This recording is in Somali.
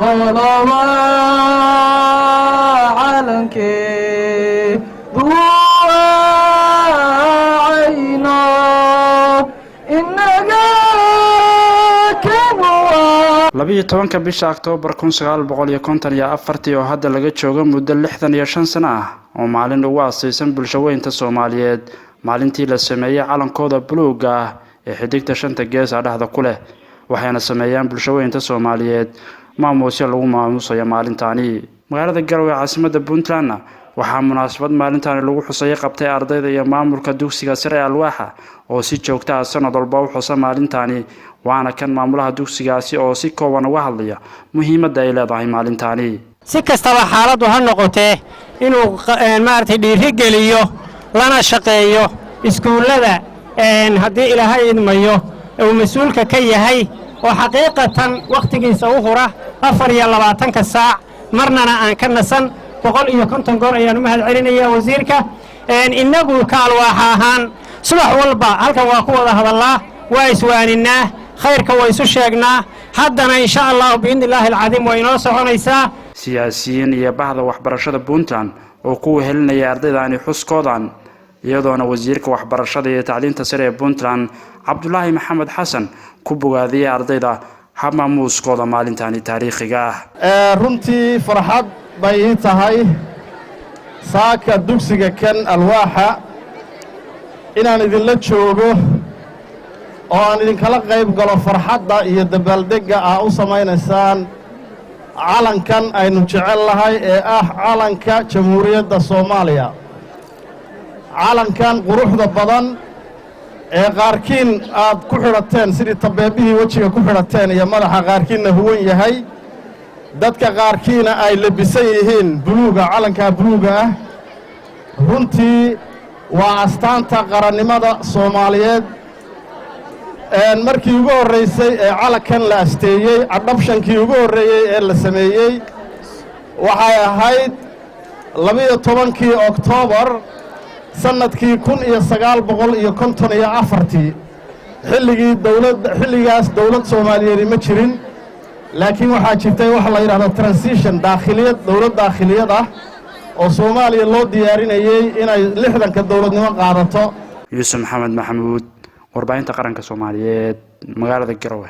قلما علنك ذو عينا إنك labiyo tobanka bisha Oktoobar 1954 oo hadda laga joogo muddo 65 sano ah oo maalin ugu aasaysan bulshooyinka Soomaaliyeed maalintii la sameeyay calankooda buluuga ah ee xidigta shanta gees ah dhaxda ku leh waxayna sameeyaan bulshooyinka Soomaaliyeed maamuusyo lagu maamuusayo maalintaani magaalada Garowe caasimadda Puntland waxaa munaasabad maalintaani lagu xusay qabtay ardayda iyo maamulka dugsiga sare Alwaaxa oo si joogto ah sanad walba u xusa maalintaani waana kan maamulaha dugsigaasi oo si kooban uga hadlaya muhiimadda ay leedahay maalintaani si kastaba xaaladu ha noqotee inuu maartay dhiiri geliyo lana shaqeeyo iskuulada haddii Ilaahay idmayo oo mas'uulka ka yahay oo xaqiiqatan waqtigiisa u hura 24 saac marnana aan ka nasan 150 goor ayaan u mahad celinayaa wasiirka inagu ka Alwaaxa ahaan subax walba halkan waa ku wada hadalnaa waa iswaaninaa khayrka way isu sheegnaa haddana insha Allah biidnillaahi alcadiim way inoo soconaysaa siyaasiyiin iyo bahda waxbarashada Puntland oo ku helinaya ardaydaani xuskoodan iyadoona wasiirka waxbarashada iyo tacliinta sare ee Puntland Cabdullaahi Maxamed Xasan ku bogaadiyay ardayda maamuuskooda maalintaani taariikhiga ah runtii farxad bay tahay saaka dugsiga kan Alwaaxa inaan idinla joogo oo aan idinkala qayb galo farxadda iyo dabaaldegga ah u samaynaysaan calankan aynu jecel lahay ee ah calanka Jamhuuriyadda Soomaaliya calankan quruxda badan ee qaarkiin aad ku xidhateen sidii tabeebihii wejiga ku xidhateen iyo madaxa qaarkiinna huwan yahay dadka qaarkiina ay labisan yihiin buluuga calanka buluuga ah runtii waa astaanta qarannimada Soomaaliyeed markii ugu horeysay ee calankan la asteeyay adabshankii ugu horeeyay ee la sameeyay waxay ahayd 12 Oktoobar sanadkii 1954 xilligaas dawlad Soomaaliyeed ma jirin laakiin waxaa jirtay wax la yiraahdo transition daakhiliyad dawlad daakhiliyad ah oo Soomaaliya loo diyaarinayay inay 60ka dawladnimo qaadato Yuusuf Maxamed Maxamuud warbaahinta qaranka Soomaaliyeed magaalada Garowe